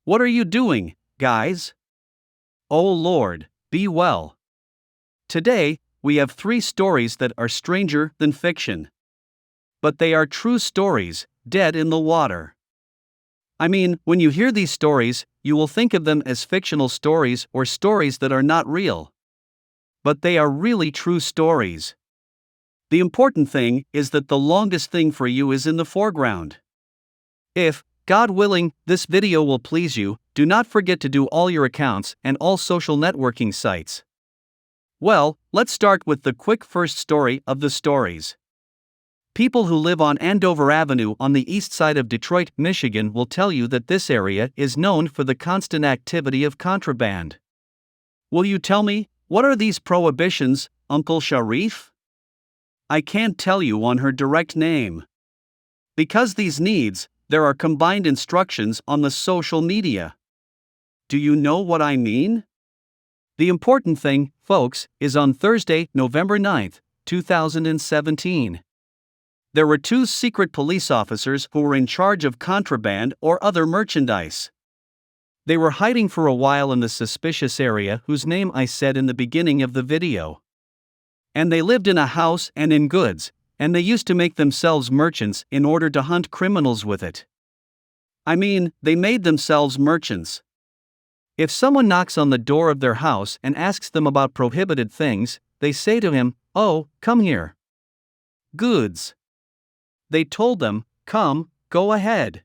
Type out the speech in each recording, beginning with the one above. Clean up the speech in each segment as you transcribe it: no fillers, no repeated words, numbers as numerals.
What are you doing, guys? Oh Lord, be well. Today, we have 3 stories that are stranger than fiction. But they are true stories, dead in the water. I mean, when you hear these stories, you will think of them as fictional stories or stories that are not real. But they are really true stories. The important thing is that the longest thing for you is in the foreground. If, God willing, this video will please you, do not forget to do all your accounts and all social networking sites. Well, let's start with the quick first story of the stories. People who live on Andover Avenue on the east side of Detroit, Michigan will tell you that this area is known for the constant activity of contraband. Will you tell me, what are these prohibitions, Uncle Sharif? I can't tell you on her direct name. Because these needs, there are combined instructions on the social media. Do you know what I mean? The important thing, folks, is on Thursday, November 9th, 2017. There were 2 secret police officers who were in charge of contraband or other merchandise. They were hiding for a while in the suspicious area whose name I said in the beginning of the video. And they lived in a house and in goods, and they used to make themselves merchants in order to hunt criminals with it. I mean, they made themselves merchants. If someone knocks on the door of their house and asks them about prohibited things, they say to him, "Oh, come here." Goods. They told them, "Come, go ahead."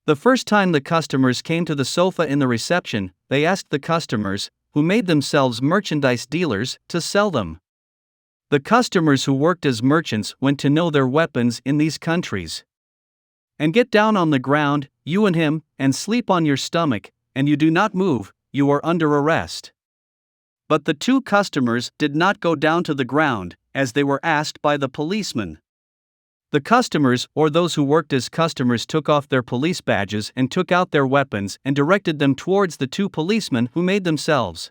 The first time the customers came to the sofa in the reception, they asked the customers, who made themselves merchandise dealers, to sell them. The customers who worked as merchants went to know their weapons in these countries. And get down on the ground, you and him, and sleep on your stomach, and you do not move, you are under arrest. But the 2 customers did not go down to the ground, as they were asked by the policeman. The customers or those who worked as customers took off their police badges and took out their weapons and directed them towards the 2 policemen who made themselves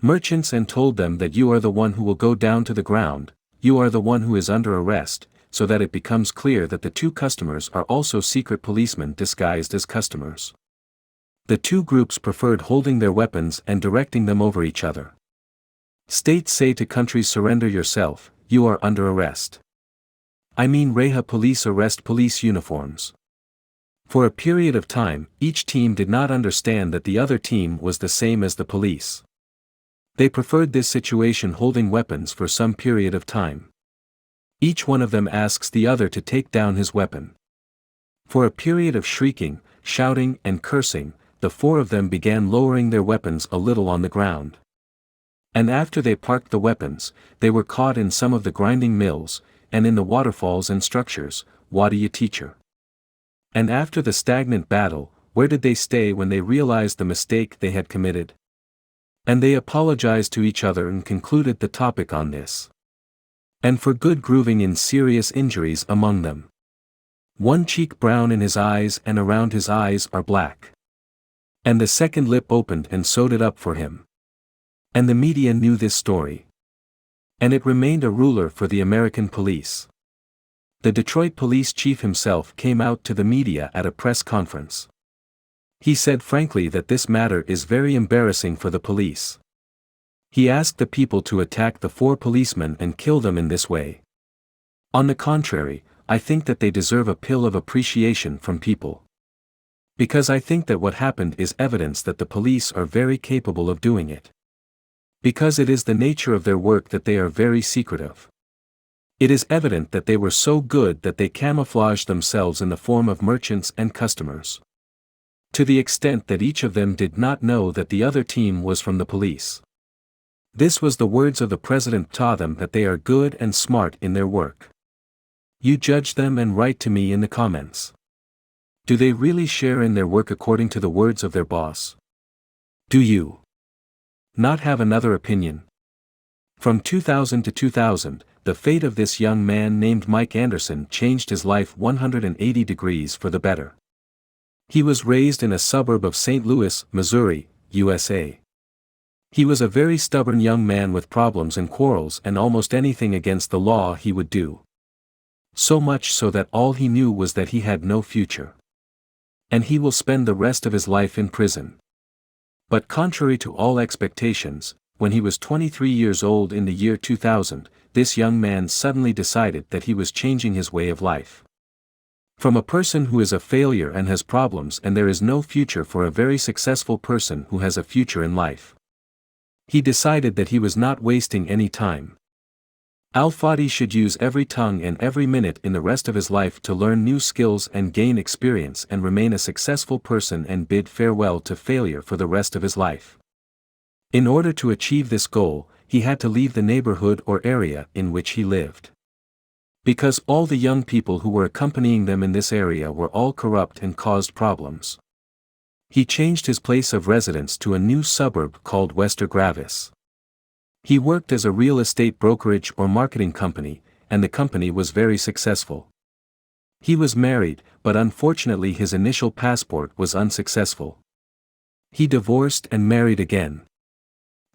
merchants and told them that you are the one who will go down to the ground, you are the one who is under arrest, so that it becomes clear that the 2 customers are also secret policemen disguised as customers. The 2 groups preferred holding their weapons and directing them over each other. States say to countries, surrender yourself, you are under arrest. I mean Reha police arrest police uniforms. For a period of time, each team did not understand that the other team was the same as the police. They preferred this situation, holding weapons for some period of time. Each one of them asks the other to take down his weapon. For a period of shrieking, shouting and cursing, the 4 of them began lowering their weapons a little on the ground. And after they parked the weapons, they were caught in some of the grinding mills, and in the waterfalls and structures. What do you, teacher? And after the stagnant battle, where did they stay when they realized the mistake they had committed? And they apologized to each other and concluded the topic on this. And for good, grooving in serious injuries among them. One cheek brown in his eyes and around his eyes are black. And the second lip opened and sewed it up for him. And the media knew this story. And it remained a ruler for the American police. The Detroit police chief himself came out to the media at a press conference. He said frankly that this matter is very embarrassing for the police. He asked the people to attack the 4 policemen and kill them in this way. On the contrary, I think that they deserve a pill of appreciation from people. Because I think that what happened is evidence that the police are very capable of doing it. Because it is the nature of their work that they are very secretive. It is evident that they were so good that they camouflaged themselves in the form of merchants and customers. To the extent that each of them did not know that the other team was from the police. This was the words of the president, taught them that they are good and smart in their work. You judge them and write to me in the comments. Do they really share in their work according to the words of their boss? Do you not have another opinion? From 2000 to 2000, the fate of this young man named Mike Anderson changed his life 180 degrees for the better. He was raised in a suburb of St. Louis, Missouri, USA. He was a very stubborn young man with problems and quarrels, and almost anything against the law he would do. So much so that all he knew was that he had no future. and he will spend the rest of his life in prison. But contrary to all expectations, when he was 23 years old in the year 2000, this young man suddenly decided that he was changing his way of life. From a person who is a failure and has problems and there is no future for a very successful person who has a future in life. He decided that he was not wasting any time. Al-Fadi should use every tongue and every minute in the rest of his life to learn new skills and gain experience and remain a successful person and bid farewell to failure for the rest of his life. In order to achieve this goal, he had to leave the neighborhood or area in which he lived. Because all the young people who were accompanying them in this area were all corrupt and caused problems. He changed his place of residence to a new suburb called Wester Gravis. He worked as a real estate brokerage or marketing company, and the company was very successful. He was married, but unfortunately his initial passport was unsuccessful. He divorced and married again.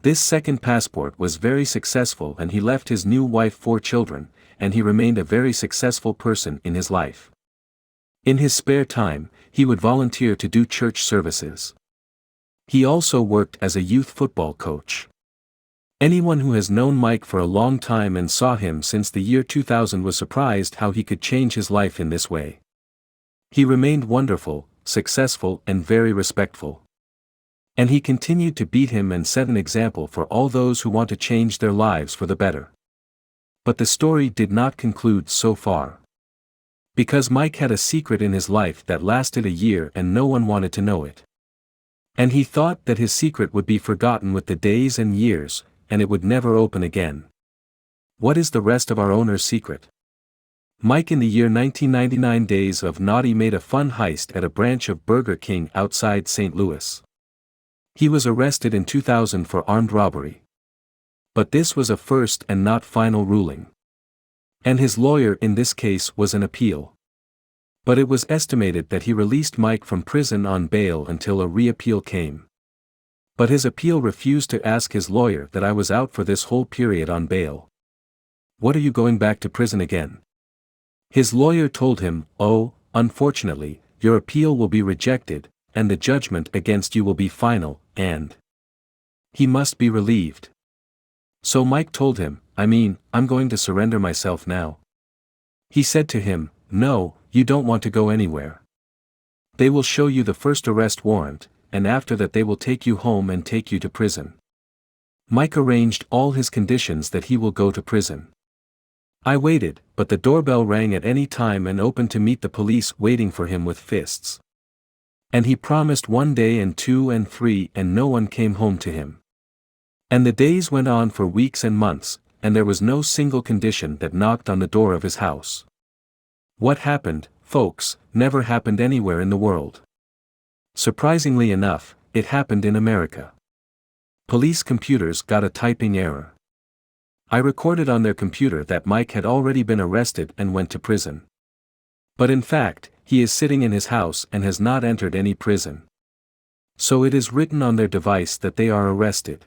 This second passport was very successful and he left his new wife 4 children, and he remained a very successful person in his life. In his spare time, he would volunteer to do church services. He also worked as a youth football coach. Anyone who has known Mike for a long time and saw him since the year 2000 was surprised how he could change his life in this way. He remained wonderful, successful and very respectful. And he continued to beat him and set an example for all those who want to change their lives for the better. But the story did not conclude so far. Because Mike had a secret in his life that lasted a year and no one wanted to know it. And he thought that his secret would be forgotten with the days and years, and it would never open again. What is the rest of our owner's secret? Mike in the year 1999 Days of Naughty made a fun heist at a branch of Burger King outside St. Louis. He was arrested in 2000 for armed robbery. But this was a first and not final ruling. And his lawyer in this case was an appeal. But it was estimated that he released Mike from prison on bail until a re-appeal came. But his appeal refused to ask his lawyer that I was out for this whole period on bail. What are you going back to prison again? His lawyer told him, oh, unfortunately, your appeal will be rejected, and the judgment against you will be final, and he must be relieved. So Mike told him, I'm going to surrender myself now. He said to him, no, you don't want to go anywhere. They will show you the first arrest warrant, and after that they will take you home and take you to prison. Mike arranged all his conditions that he will go to prison. I waited, but the doorbell rang at any time and opened to meet the police waiting for him with fists. And he promised 1 day and 2 and 3 and no one came home to him. And the days went on for weeks and months, and there was no single condition that knocked on the door of his house. What happened, folks, never happened anywhere in the world. Surprisingly enough, it happened in America. Police computers got a typing error. I recorded on their computer that Mike had already been arrested and went to prison. But in fact, he is sitting in his house and has not entered any prison. So it is written on their device that they are arrested.